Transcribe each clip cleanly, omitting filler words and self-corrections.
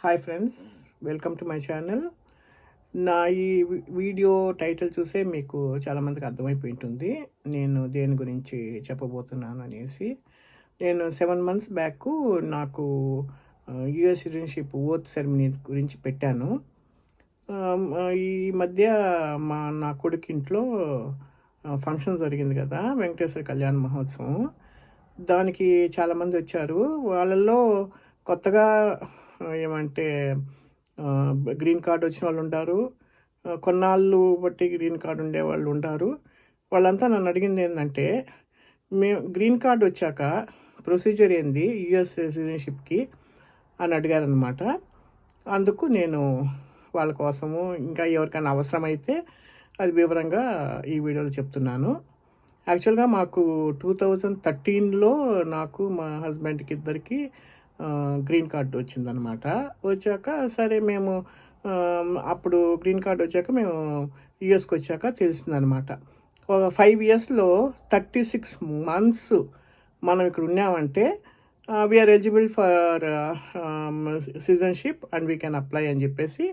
Hi friends, welcome to my channel. నా ఈ video title చూసే మీకు చాలామందికి అర్థమైపోయి ఉంటుంది నేను దేని గురించి చెప్పబోతున్నాను అనేసి. నేను 7 months బ్యాక్ నాకు యుఎస్ సిటిజన్షిప్ ఓత్ సెరమనీ గురించి పెట్టాను. ఈ మధ్య నా కొడుకు ఇంట్లో ఫంక్షన్ జరిగింది కదా, వెంకటేశ్వర కళ్యాణ మహోత్సవం. దానికి చాలామంది వచ్చారు. వాళ్ళల్లో కొత్తగా ఏమంటే గ్రీన్ కార్డ్ వచ్చిన వాళ్ళు ఉంటారు, కొన్నాళ్ళు బట్టి గ్రీన్ కార్డ్ ఉండే వాళ్ళు ఉంటారు. వాళ్ళంతా నన్ను అడిగింది ఏంటంటే, మేము గ్రీన్ కార్డ్ వచ్చాక ప్రొసీజర్ ఏంది యుఎస్ సిటిజన్షిప్కి అని అడిగారనమాట. అందుకు నేను వాళ్ళ కోసము ఇంకా ఎవరికైనా అవసరమైతే అది వివరంగా ఈ వీడియోలో చెప్తున్నాను. యాక్చువల్గా మాకు 2013లో నాకు మా హస్బెండ్కి ఇద్దరికి గ్రీన్ కార్డు వచ్చిందనమాట. వచ్చాక సరే మేము అప్పుడు గ్రీన్ కార్డు వచ్చాక మేము యుఎస్కి వచ్చాక తెలిసిందనమాట. ఒక 5 yearsలో 36 months మనం ఇక్కడ ఉన్నామంటే we are eligible for citizenship and we can apply అని చెప్పేసి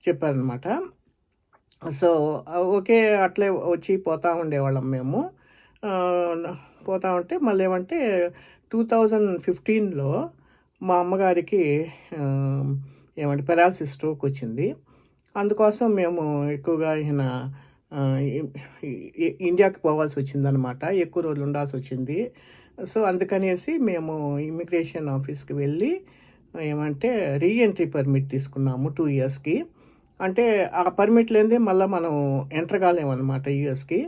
చెప్పారనమాట. సో ఓకే, అట్లే వచ్చి పోతూ ఉండేవాళ్ళం మేము. పోతూ ఉంటే మళ్ళీ ఏమంటే 2015లో మా అమ్మగారికి ఏమంటే పెరాలసిస్ స్ట్రోక్ వచ్చింది. అందుకోసం మేము ఎక్కువగా ఇండియాకి పోవాల్సి వచ్చిందనమాట. ఎక్కువ రోజులు ఉండాల్సి వచ్చింది. సో అందుకనేసి మేము ఇమిగ్రేషన్ ఆఫీస్కి వెళ్ళి ఏమంటే రీఎంట్రీ పర్మిట్ తీసుకున్నాము 2 yearsకి. అంటే ఆ పర్మిట్ లేనిదే మళ్ళీ మనం ఎంటర్ కాలేమన్నమాట యూఎస్కి.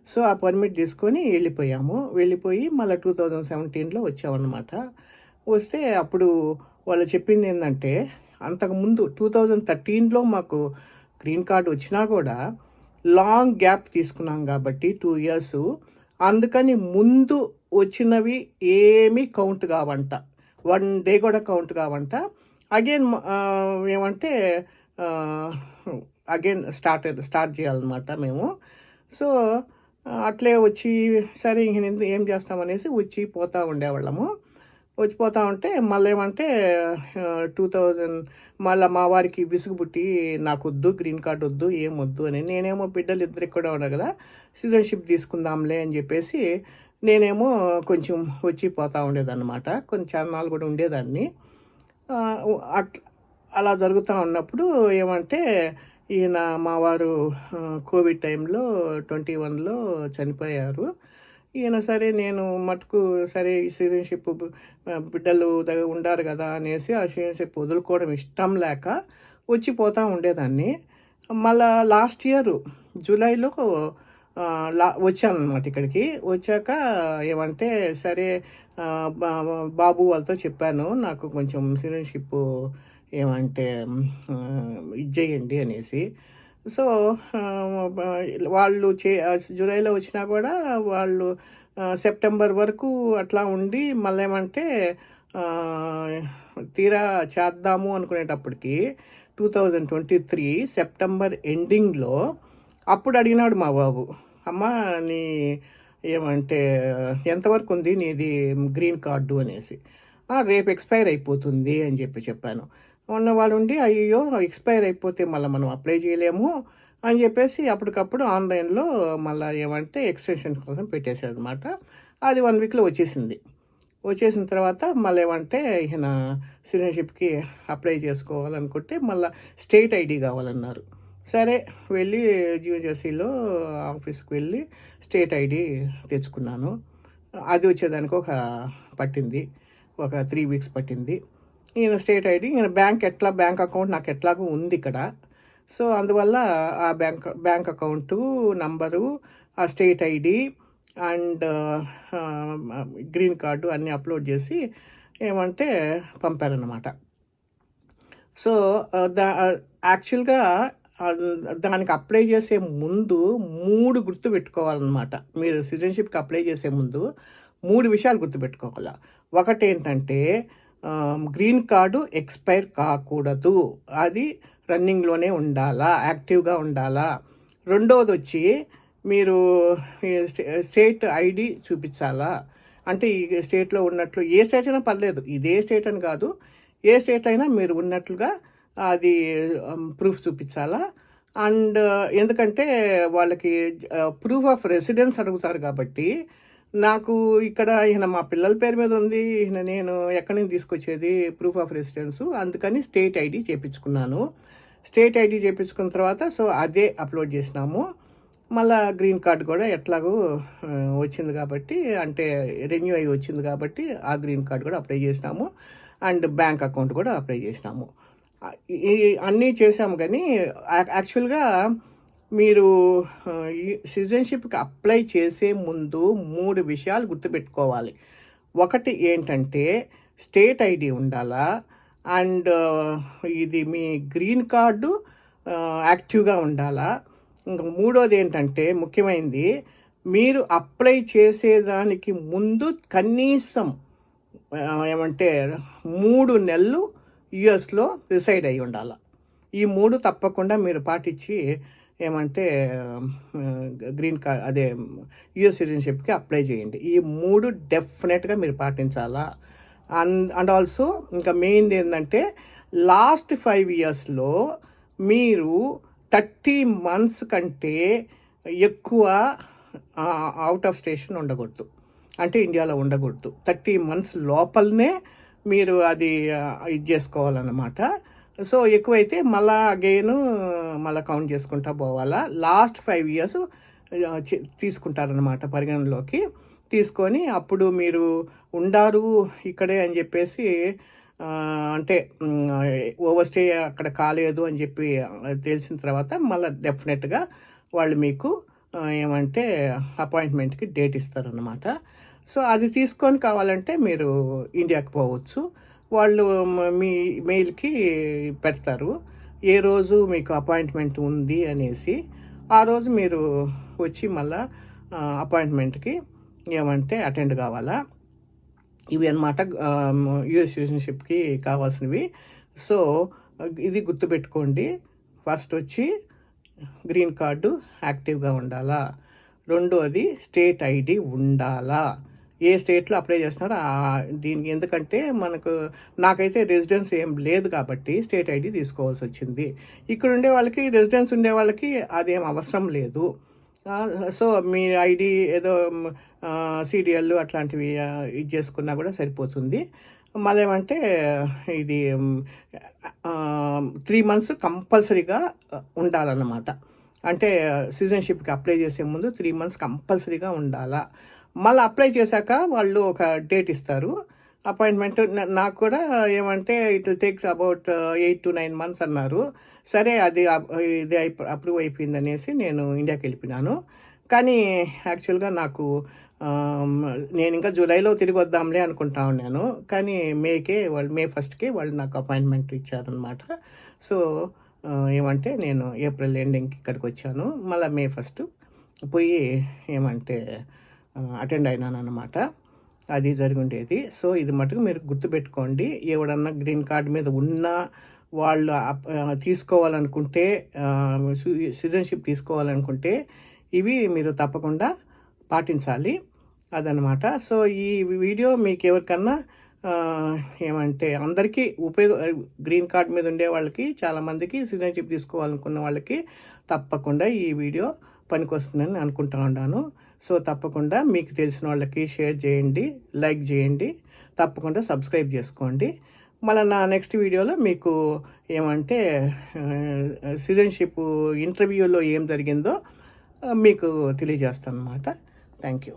సో ఆ పర్మిట్ తీసుకొని వెళ్ళిపోయి మళ్ళీ 2017లో వచ్చామన్నమాట. వస్తే అప్పుడు వాళ్ళు చెప్పింది ఏంటంటే, అంతకుముందు 2013లో మాకు గ్రీన్ కార్డు వచ్చినా కూడా లాంగ్ గ్యాప్ తీసుకున్నాం కాబట్టి 2 years, అందుకని ముందు వచ్చినవి ఏమీ కౌంట్ కావంట, 1 day కూడా కౌంట్ కావంట. అగైన్ ఏమంటే అగైన్ స్టార్ట్ చేయాలన్నమాట మేము. సో అట్లే వచ్చి సరే ఏం చేస్తామనేసి వచ్చి పోతూ ఉండేవాళ్ళము. వచ్చిపోతూ ఉంటే మళ్ళీ ఏమంటే 2000 మళ్ళీ మా వారికి విసుగు పుట్టి నాకు వద్దు గ్రీన్ కార్డ్ వద్దు, ఏం వద్దు అని. నేనేమో బిడ్డలు ఇద్దరికి కూడా ఉన్నారు కదా, సిటిజన్షిప్ తీసుకుందాంలే అని చెప్పేసి నేనేమో కొంచెం వచ్చి పోతూ ఉండేదన్నమాట. కొన్ని చాలాలు కూడా ఉండేదాన్ని. అలా జరుగుతూ ఉన్నప్పుడు ఏమంటే ఈయన మా వారు కోవిడ్ టైంలో 2021లో చనిపోయారు. ఈయన సరే నేను మటుకు సరే ఈ సిటిజన్షిప్ బిడ్డలు ఉండారు కదా అనేసి ఆ సిటిజన్షిప్ వదులుకోవడం ఇష్టం లేక వచ్చిపోతూ ఉండేదాన్ని. మళ్ళా లాస్ట్ ఇయర్ జూలైలో వచ్చాను అనమాట ఇక్కడికి. వచ్చాక ఏమంటే సరే బాబు వాళ్ళతో చెప్పాను, నాకు కొంచెం సిటిజన్షిప్ ఏమంటే ఇచ్చేయండి అనేసి. సో వాళ్ళు జూలైలో వచ్చినా కూడా వాళ్ళు సెప్టెంబర్ వరకు అట్లా ఉండి మళ్ళీ ఏమంటే తీరా చేద్దాము అనుకునేటప్పటికి 2023 సెప్టెంబర్ ఎండింగ్లో అప్పుడు అడిగినాడు మా బాబు, అమ్మ నీ ఏమంటే ఎంతవరకు ఉంది నీది గ్రీన్ కార్డు అనేసి. రేపు ఎక్స్పైర్ అయిపోతుంది అని చెప్పాను. ఉన్న వాళ్ళు ఉండి అయ్యో ఎక్స్పైర్ అయిపోతే మళ్ళీ మనం అప్లై చేయలేము అని చెప్పేసి అప్పటికప్పుడు ఆన్లైన్లో మళ్ళీ ఏమంటే ఎక్స్టెన్షన్ కోసం పెట్టేశాడు అనమాట. అది 1 weekలో వచ్చేసింది. వచ్చేసిన తర్వాత మళ్ళీ ఏమంటే ఈయన సిటిజన్షిప్కి అప్లై చేసుకోవాలనుకుంటే మళ్ళీ స్టేట్ ఐడి కావాలన్నారు. సరే వెళ్ళి న్యూజెర్సీలో ఆఫీస్కి వెళ్ళి స్టేట్ ఐడి తెచ్చుకున్నాను. అది వచ్చేదానికి ఒక 3 weeks పట్టింది. ఈయన స్టేట్ ఐడి, ఈయన బ్యాంక్ అకౌంట్ నాకు ఎట్లాగో ఉంది ఇక్కడ. సో అందువల్ల ఆ బ్యాంక్ అకౌంటు నంబరు, ఆ state ID and green card అన్నీ అప్లోడ్ చేసి ఏమంటే పంపారనమాట. సో యాక్చువల్గా దానికి అప్లై చేసే ముందు 3 గుర్తు పెట్టుకోవాలన్నమాట. మీరు సిటిజన్షిప్కి అప్లై చేసే ముందు 3 విషయాలు గుర్తుపెట్టుకోవాలి. ఒకటి ఏంటంటే గ్రీన్ కార్డు ఎక్స్పైర్ కాకూడదు, అది రన్నింగ్లోనే ఉండాలా, యాక్టివ్గా ఉండాలా. రెండోది వచ్చి మీరు స్టేట్ ఐడి చూపించాలా. అంటే ఈ స్టేట్లో ఉన్నట్లు ఏ స్టేట్ అయినా పర్లేదు, ఇదే స్టేట్ అని కాదు, ఏ స్టేట్ అయినా మీరు ఉన్నట్లుగా అది ప్రూఫ్ చూపించాలా. అండ్ ఎందుకంటే వాళ్ళకి ప్రూఫ్ ఆఫ్ రెసిడెన్స్ అడుగుతారు కాబట్టి, నాకు ఇక్కడ ఈయన మా పిల్లల పేరు మీద ఉంది, ఈయన నేను ఎక్కడి నుంచి తీసుకొచ్చేది ప్రూఫ్ ఆఫ్ రెసిడెన్స్, అందుకని స్టేట్ ఐడి చేయించుకున్నాను. స్టేట్ ఐడి చేయించుకున్న తర్వాత సో అదే అప్లోడ్ చేసినాము. మళ్ళీ గ్రీన్ కార్డ్ కూడా ఎట్లాగో వచ్చింది కాబట్టి, అంటే రెన్యూ అయ్యి వచ్చింది కాబట్టి ఆ గ్రీన్ కార్డ్ కూడా అప్లై చేసినాము. అండ్ బ్యాంక్ అకౌంట్ కూడా అప్లై చేసినాము. ఈ అన్నీ చేసాము. కానీ యాక్చువల్గా మీరు ఈ సిటిజన్షిప్కి అప్లై చేసే ముందు 3 విషయాలు గుర్తుపెట్టుకోవాలి. ఒకటి ఏంటంటే స్టేట్ ఐడి ఉండాలా, అండ్ ఇది మీ గ్రీన్ కార్డు యాక్టివ్గా ఉండాలా. ఇంకా మూడోది ఏంటంటే ముఖ్యమైనది, మీరు అప్లై చేసేదానికి ముందు కనీసం ఏమంటే 3 నెలలు యుఎస్లో రిసైడ్ అయి ఉండాలి. ఈ 3 తప్పకుండా మీరు పాటించి ఏమంటే గ్రీన్ కార్డ్ అదే యుఎస్ సిటిజన్షిప్కి అప్లై చేయండి. ఈ 3 డెఫినెట్గా మీరు పాటించాలా. అండ్ ఆల్సో ఇంకా మెయిన్ ఏంటంటే లాస్ట్ 5 ఇయర్స్లో మీరు 30 మంత్స్ కంటే ఎక్కువ అవుట్ ఆఫ్ స్టేషన్ ఉండకూడదు, అంటే ఇండియాలో ఉండకూడదు. 30 మంత్స్ లోపలనే మీరు అది ఇది చేసుకోవాలన్నమాట. సో ఎక్కువైతే మళ్ళా అగైన్ మళ్ళీ కౌంట్ చేసుకుంటా పోవాలా. లాస్ట్ 5 ఇయర్స్ తీసుకుంటారనమాట పరిగణలోకి. తీసుకొని అప్పుడు మీరు ఉండారు ఇక్కడే అని చెప్పేసి, అంటే ఓవర్ స్టే అక్కడ కాలేదు అని చెప్పి తెలిసిన తర్వాత మళ్ళీ డెఫినెట్గా వాళ్ళు మీకు ఏమంటే అపాయింట్మెంట్కి డేట్ ఇస్తారనమాట. సో అది తీసుకొని కావాలంటే మీరు ఇండియాకి పోవచ్చు. వాళ్ళు మీ మెయిల్కి పెడతారు ఏ రోజు మీకు అపాయింట్మెంట్ ఉంది అనేసి. ఆ రోజు మీరు వచ్చి మళ్ళీ అపాయింట్మెంట్కి ఏమంటే అటెండ్ కావాలా. ఇవి అన్నమాట యూఎస్ సిటిజన్షిప్కి కావాల్సినవి. సో ఇది గుర్తుపెట్టుకోండి. ఫస్ట్ వచ్చి గ్రీన్ కార్డు యాక్టివ్గా ఉండాలా. రెండోది స్టేట్ ఐడి ఉండాలా. ఏ స్టేట్లో అప్లై చేస్తున్నారో దీనికి, ఎందుకంటే నాకైతే రెసిడెన్స్ ఏం లేదు కాబట్టి స్టేట్ ఐడి తీసుకోవాల్సి వచ్చింది. ఇక్కడ ఉండే వాళ్ళకి, రెసిడెన్స్ ఉండే వాళ్ళకి అదేం అవసరం లేదు. సో మీ ఐడి ఏదో సిడిఎల్ అట్లాంటివి ఇది చేసుకున్నా కూడా సరిపోతుంది. మళ్ళీ ఏమంటే ఇది 3 మంత్స్ కంపల్సరీగా ఉండాలన్నమాట. అంటే సిటిజన్షిప్కి అప్లై చేసే ముందు 3 మంత్స్ కంపల్సరీగా ఉండాలా. మళ్ళీ అప్లై చేశాక వాళ్ళు ఒక డేట్ ఇస్తారు అపాయింట్మెంట్. నాకు కూడా ఏమంటే it takes about 8 to 9 months అన్నారు. సరే ఇది అప్రూవ్ అయిపోయింది అనేసి నేను ఇండియాకి వెళ్ళిపోయినాను. కానీ యాక్చువల్గా నాకు నేను ఇంకా జూలైలో తిరిగి వద్దాంలే అనుకుంటా ఉన్నాను. కానీ మే 1st వాళ్ళు నాకు అపాయింట్మెంట్ ఇచ్చారనమాట. సో ఏమంటే నేను ఏప్రిల్ ఎండింగ్కి ఇక్కడికి వచ్చాను. మళ్ళీ May 1st పోయి ఏమంటే అటెండ్ అయినాను అనమాట. అది జరిగిండేది. సో ఇది మటుకు మీరు గుర్తుపెట్టుకోండి. ఎవడన్నా గ్రీన్ కార్డ్ మీద ఉన్నా వాళ్ళు తీసుకోవాలనుకుంటే, సిటిజన్షిప్ తీసుకోవాలనుకుంటే ఇవి మీరు తప్పకుండా పాటించాలి. అదనమాట. సో ఈ వీడియో మీకు ఎవరికన్నా ఏమంటే అందరికీ గ్రీన్ కార్డ్ మీద ఉండే వాళ్ళకి, చాలామందికి సిటిజన్షిప్ తీసుకోవాలనుకున్న వాళ్ళకి తప్పకుండా ఈ వీడియో పనికొస్తుందని అనుకుంటా ఉన్నాను. సో తప్పకుండా మీకు తెలిసిన వాళ్ళకి షేర్ చేయండి, లైక్ చేయండి, తప్పకుండా సబ్స్క్రైబ్ చేసుకోండి. మళ్ళీ నా నెక్స్ట్ వీడియోలో మీకు ఏమంటే సిటిజన్షిప్ ఇంటర్వ్యూలో ఏం జరిగిందో మీకు తెలియజేస్తాను అన్నమాట. Thank you.